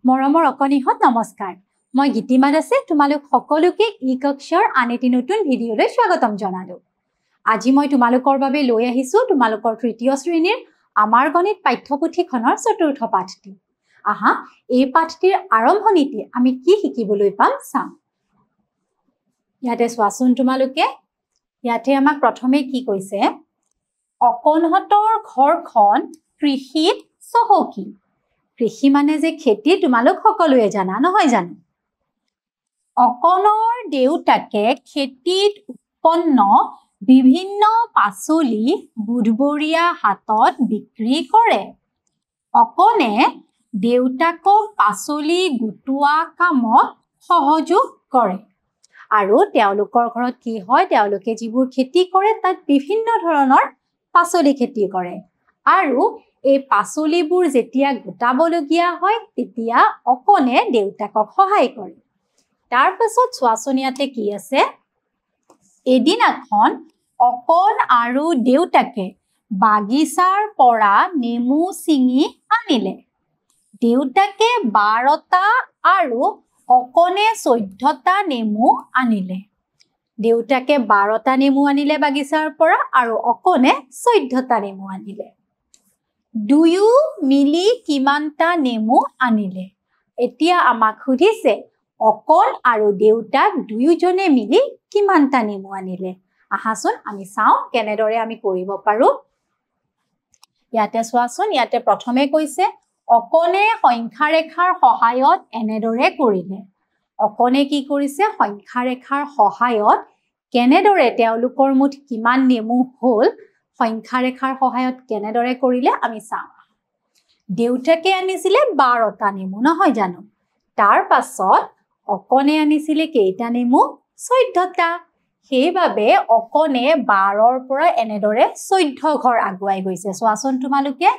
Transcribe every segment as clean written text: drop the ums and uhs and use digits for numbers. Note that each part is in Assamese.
মৰমৰ অকণিহঁত নমস্কাৰ। মই গীতিমা দাসে তোমালোক সকলোকে ই-কক্ষৰ আন এটি নতুন ভিডিঅ'লৈ স্বাগতম জনালো। আজি মই তোমালোকৰ বাবে লৈ আহিছো তোমালোকৰ তৃতীয় শ্ৰেণীৰ আমাৰ গণিত পাঠ্যপুথিখনৰ চতুৰ্থ পাঠটি। আহা এই পাঠটিৰ আৰম্ভণিতে আমি কি শিকিবলৈ পাম চাম। ইয়াতে চোৱাচোন তোমালোকে, ইয়াতে আমাক প্ৰথমে কি কৈছে, অকণহঁতৰ ঘৰখন কৃষিত চহকী। কৃষি মানে যে খেতি তোমালোক সকলোৱে জানা নহয় জানো। অকণৰ দেউতাকে খেতিত উৎপন্ন বিভিন্ন পাচলি বুধবৰীয়া হাটত বিক্ৰী কৰে। অকণে দেউতাকক পাচলি গোটোৱা কামত সহযোগ কৰে। আৰু তেওঁলোকৰ ঘৰত কি হয়, তেওঁলোকে যিবোৰ খেতি কৰে তাত বিভিন্ন ধৰণৰ পাচলি খেতি কৰে। আৰু এই পাচলিবোৰ যেতিয়া গোটাবলগীয়া হয় তেতিয়া অকণে দেউতাকক সহায় কৰে। তাৰ পাছত চোৱাচোন ইয়াতে কি আছে, এদিনাখন অকণ আৰু দেউতাকে বাগিচাৰ পৰা নেমু ছিঙি আনিলে। দেউতাকে 12টা আৰু অকণে 14টা নেমু আনিলে। দেউতাকে 12টা নেমু আনিলে বাগিচাৰ পৰা আৰু অকণে 14টা নেমু আনিলে। দুয়ো মিলি কিমানটা নেমু আনিলে? এতিয়া আমাক সুধিছে অকণ আৰু দেউতাক দুয়োজনে মিলি কিমানটা নেমু আনিলে। আহাচোন আমি চাওঁ কেনেদৰে আমি কৰিব পাৰো। ইয়াতে চোৱাচোন, ইয়াতে প্ৰথমে কৈছে অকণে সংখ্যা ৰেখাৰ সহায়ত এনেদৰে কৰিলে। অকণে কি কৰিছে, সংখ্যা ৰেখাৰ সহায়ত কেনেদৰে তেওঁলোকৰ মুঠ কিমান নেমু হ'ল সংখ্যা ৰেখাৰ সহায়ত কেনেদৰে কৰিলে আমি চাওঁ। দেউতাকে আনিছিলে 12টা নেমু নহয় জানো। তাৰ পাছত অকণে আনিছিলে কেইটা নেমু? 14টা। সেইবাবে অকণে 12ৰ পৰা এনেদৰে 14 ঘৰ আগুৱাই গৈছে। চোৱাচোন তোমালোকে,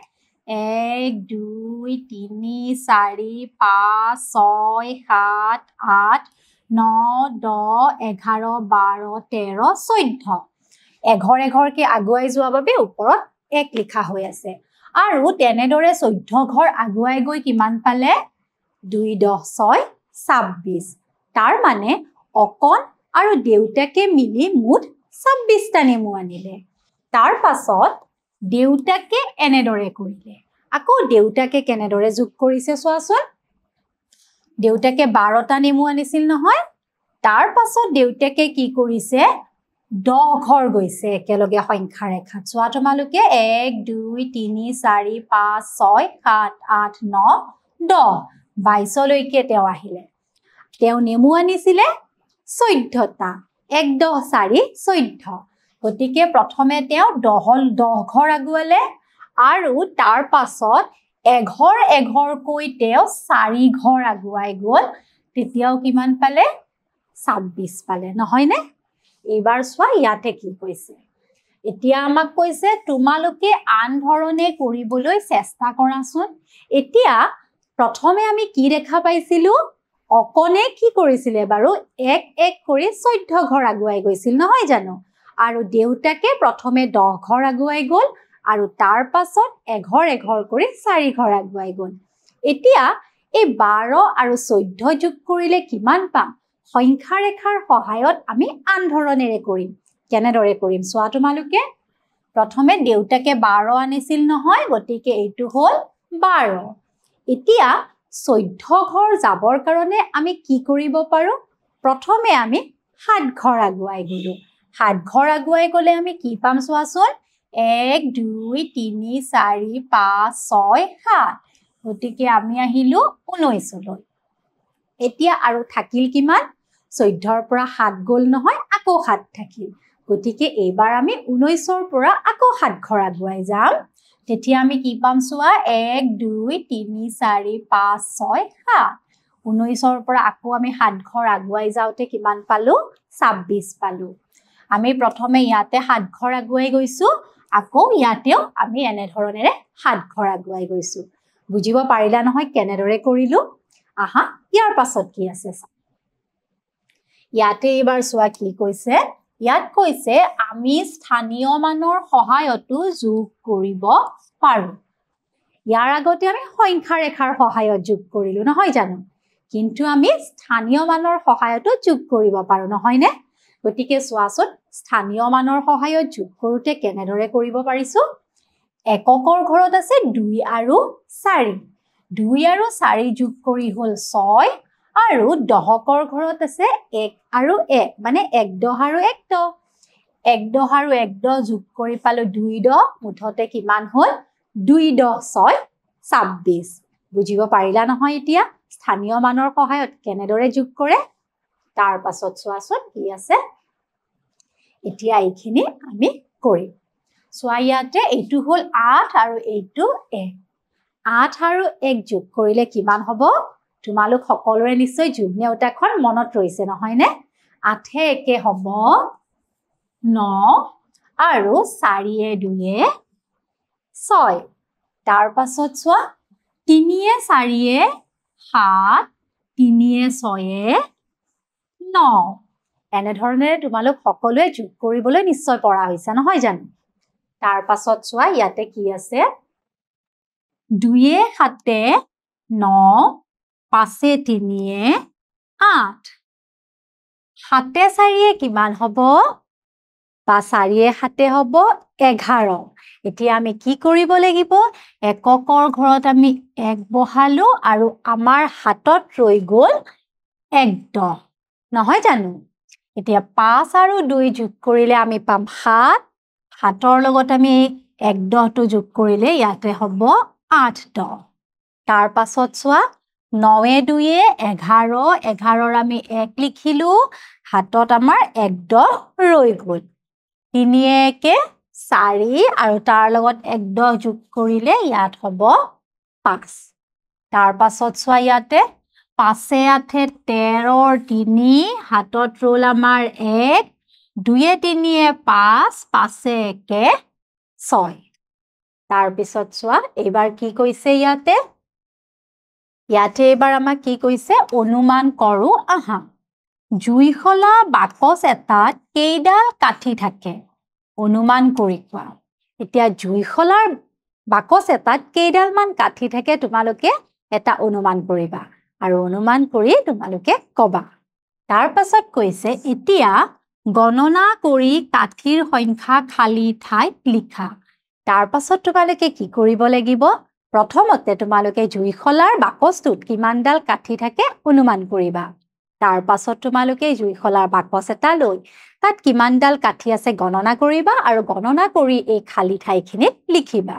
1 2 3 4 5 6 7 8 9 10 11 12 13 14। এঘৰ এঘৰকে আগুৱাই যোৱা বাবে ওপৰত 1 লিখা হৈ আছে। আৰু তেনেদৰে 14 ঘৰ আগুৱাই গৈ কিমান পালে? 2 10 6 26। তাৰ মানে অকণ আৰু দেউতাকে মিলি মুঠ 26টা নেমু আনিলে। তাৰ পাছত দেউতাকে এনেদৰে কৰিলে। আকৌ দেউতাকে কেনেদৰে যোগ কৰিছে চোৱাচোন। দেউতাকে 12টা নেমু আনিছিল নহয়। তাৰ পাছত দেউতাকে কি কৰিছে, 10 ঘৰ গৈছে একেলগে সংখ্যা ৰেখাত। চোৱা তোমালোকে, 1 2 3 4 5 6 7 8 9 10 22লৈকে তেওঁ আহিলে। তেওঁ নেমু আনিছিলে 14টা। 1 10 4 14। গতিকে প্ৰথমে তেওঁ 10 ঘৰ আগুৱালে আৰু তাৰ পাছত এঘৰ এঘৰকৈ তেওঁ 4 ঘৰ আগুৱাই গ'ল। তেতিয়াও কিমান পালে? 26 পালে নহয়নে? এইবাৰ চোৱা ইয়াতে কি কৈছে। এতিয়া আমাক কৈছে তোমালোকে আন ধৰণে কৰিবলৈ চেষ্টা কৰাচোন। এতিয়া প্ৰথমে আমি কি দেখা পাইছিলো, অকণে কি কৰিছিলে বাৰু, 1 1 কৰি 14 ঘৰ আগুৱাই গৈছিল নহয় জানো। আৰু দেউতাকে প্ৰথমে 10 ঘৰ আগুৱাই গ'ল আৰু তাৰ পাছত এঘৰ এঘৰ কৰি 4 ঘৰ আগুৱাই গ'ল। এতিয়া এই 12 আৰু 14 যোগ কৰিলে কিমান পাম? সংখ্যা ৰেখাৰ সহায়ত আমি আন ধৰণেৰে কৰিম। কেনেদৰে কৰিম চোৱা তোমালোকে। প্ৰথমে দেউতাকে 12 আনিছিল নহয়, গতিকে এইটো হ'ল 12। এতিয়া 14 ঘৰ যাবৰ কাৰণে আমি কি কৰিব পাৰো? প্ৰথমে আমি 7 ঘৰ আগুৱাই গ'লো। 7 ঘৰ আগুৱাই গ'লে আমি কি পাম চোৱাচোন। 1 2 3 4 5 6 7। গতিকে আমি আহিলো 19লৈ। এতিয়া আৰু থাকিল কিমান? 14ৰ পৰা 7 গ'ল নহয়, আকৌ 7 থাকিল। গতিকে এইবাৰ আমি 19ৰ পৰা আকৌ 7 ঘৰ আগুৱাই যাম। তেতিয়া আমি কি পাম চোৱা, 1 2 3 4 5 6 7। 19ৰ পৰা আকৌ আমি 7 ঘৰ আগুৱাই যাওঁতে কিমান পালো? 26 পালো। আমি প্ৰথমে ইয়াতে 7 ঘৰ আগুৱাই গৈছো, আকৌ ইয়াতেও আমি এনেধৰণেৰে 7 ঘৰ আগুৱাই গৈছো। বুজিব পাৰিলা নহয় কেনেদৰে কৰিলো? আহা ইয়াৰ পাছত কি আছে। ইয়াতে এইবাৰ চোৱা কি কৈছে। ইয়াত কৈছে আমি স্থানীয় মানৰ সহায়তো যোগ কৰিব পাৰো। ইয়াৰ আগতে আমি সংখ্যা ৰেখাৰ সহায়ত যোগ কৰিলো নহয় জানো কিন্তু আমি স্থানীয় মানৰ সহায়তো যোগ কৰিব পাৰো নহয় নে গতিকে চোৱাচোন স্থানীয় মানৰ সহায়ত যোগ কৰোতে কেনেদৰে কৰিব পাৰিছো এককৰ ঘৰত আছে 2 আৰু 4 2 আৰু 4 যোগ কৰি হল 6 আৰু দহকৰ ঘৰত আছে 1 আৰু 1 মানে 1 10 আৰু 1 10 1 10 আৰু 1 10 যোগ কৰি পালো 2 10 মুঠতে কিমান হল 2 10 6 26 বুজিব পাৰিলা নহয় এতিয়া স্থানীয় মানৰ সহায়ত কেনেদৰে যোগ কৰে তাৰ পাছত চোৱাচোন কি আছে এতিয়া এইখিনি আমি কৰিম চোৱা ইয়াতে এইটো হল 8 আৰু এইটো 1 8 আৰু 1 যোগ কৰিলে কিমান হ'ব তোমালোক সকলোৰে নিশ্চয় যোগ নেউতাখন মনত ৰৈছে নহয় নে 8 এ 1 হ'ব 9 আৰু 4 এ 2 এ 6 তাৰ পাছত চোৱা 3 এ 4 এ 7 3 এ 6 এ 9 এনে ধৰণে তোমালোক সকলোৱে যোগ কৰিবলৈ নিশ্চয় পৰা হৈছে নহয় জানো তাৰ পাছত চোৱা ইয়াতে কি আছে 2 এ 7 এ 9 5 এ 3 এ 8 7 এ 4 এ কিমান হ'ব বা 4 এ 7 এ হ'ব 11 এতিয়া আমি কি কৰিব লাগিব এককৰ ঘৰত আমি 1 বহালো আৰু আমাৰ হাতত ৰৈ গ'ল 1 10 নহয় জানো এতিয়া 5 আৰু 2 যোগ কৰিলে আমি পাম 7 7ৰ লগত আমি 1 10 টো যোগ কৰিলে ইয়াতে হ'ব 8 10 তাৰ পাছত চোৱা 9 এ 2 এ 11 11ৰ আমি 1 লিখিলো হাতত আমাৰ 1 10 ৰৈ গ'ল 3 এ 1 4 আৰু তাৰ লগত 1 10 যোগ কৰিলে ইয়াত হ'ব 5 তাৰ পাছত চোৱা ইয়াতে 5 এ 8 এ 13ৰ 3 হাতত ৰল আমাৰ 1 2 এ 3 এ 5 5 এ 1 6 তাৰ পিছত চোৱা এবাৰ কি কৈছে ইয়াতে এবাৰ আমাক কি কৈছে অনুমান কৰো আহা জুইখলা বাকচ এটাত কেইডাল কাঠি থাকে অনুমান কৰি কোৱা এতিয়া জুইখলাৰ বাকচ এটাত কেইডাল মান কাঠি থাকে তোমালোকে এটা অনুমান কৰিবা আৰু অনুমান কৰি তোমালোকে কবা তাৰ পাছত কৈছে এতিয়া গণনা কৰি কাঠিৰ সংখ্যা খালি ঠাইত লিখা তাৰ পাছত তোমালোকে কি কৰিব লাগিব প্ৰথমতে তোমালোকে জুইখলাৰ বাকচটোত কিমানডাল কাঠি থাকে অনুমান কৰিবা তাৰ পাছত তোমালোকে জুইখলাৰ বাকচ এটা লৈ তাত কিমানডাল কাঠি আছে গণনা কৰিবা আৰু গণনা কৰি এই খালি ঠাইখিনিত লিখিবা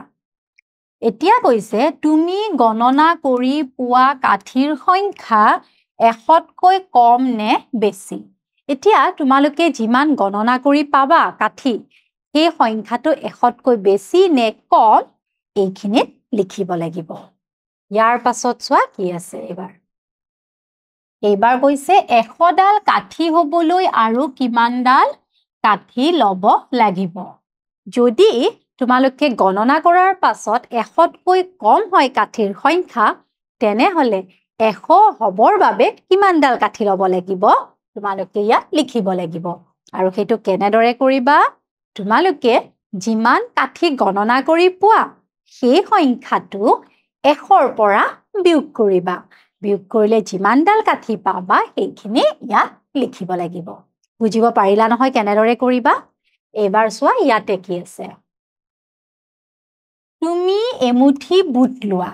এতিয়া কৈছে তুমি গণনা কৰি পোৱা কাঠিৰ সংখ্যা 100তকৈ কম নে বেছি এতিয়া তোমালোকে যিমান গণনা কৰি পাবা কাঠি এই সংখ্যাটো 100তকৈ বেছি নে কম এইখিনিত লিখিব লাগিব ইয়াৰ পাছত চোৱা কি আছে এইবাৰ কৈছে 100ডাল কাঠি হ'বলৈ আৰু কিমানডাল কাঠি ল'ব লাগিব যদি তোমালোকে গণনা কৰাৰ পাছত 100তকৈ কম হয় কাঠিৰ সংখ্যা তেনেহলে 100 হ'বৰ বাবে কিমানডাল কাঠি ল'ব লাগিব তোমালোকে ইয়াত লিখিব লাগিব আৰু সেইটো কেনেদৰে কৰিবা তোমালোকে যিমান কাঠি গণনা কৰি পোৱা সেই সংখ্যাটো 100ৰ পৰা বিয়োগ কৰিবা বিয়োগ কৰিলে যিমানডাল কাঠি পাবা সেইখিনি ইয়াত লিখিব লাগিব বুজিব পাৰিলা নহয় কেনেদৰে কৰিবা এবাৰ চোৱা ইয়াতে কি আছে তুমি এমুঠি বুট লোৱা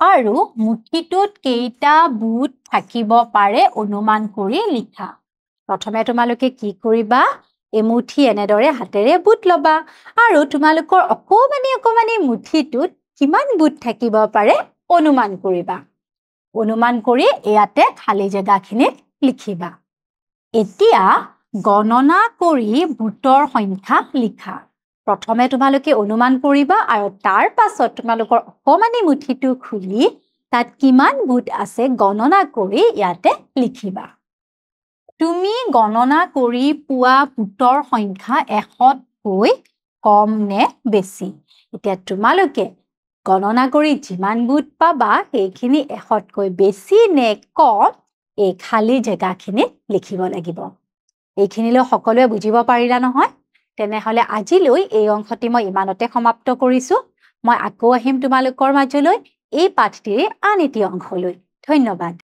আৰু মুঠিটোত কেইটা বুট থাকিব পাৰে অনুমান কৰি লিখা প্ৰথমে তোমালোকে কি কৰিবা এমুঠি এনেদৰে হাতেৰে বুট লবা আৰু তোমালোকৰ অকমানি মুঠিটোত কিমান বুট থাকিব পাৰে অনুমান কৰিবা অনুমান কৰি ইয়াতে খালি জায়গাখিনিত লিখিবা এতিয়া গণনা কৰি বুটৰ সংখ্যা লিখা প্ৰথমে তোমালোকে অনুমান কৰিবা আৰু তাৰ পাছত তোমালোকৰ অকমানি মুঠিটো খুলি তাত কিমান বুট আছে গণনা কৰি ইয়াতে লিখিবা তুমি গণনা কৰি পোৱা বুটৰ সংখ্যা 100তকৈ কম নে বেছি এতিয়া তোমালোকে গণনা কৰি যিমান বুট পাবা সেইখিনি 100তকৈ বেছি নে কম এই খালি জায়গাখিনিত লিখিব লাগিব এইখিনিলৈ সকলোৱে বুজিব পাৰিলা নহয় তেনেহলে আজিলৈ এই অংশটি মই ইমানতে সমাপ্ত কৰিছো মই আকৌ আহিম তোমালোকৰ মাজলৈ এই পাঠটিৰ আন এটি অংশলৈ ধন্যবাদ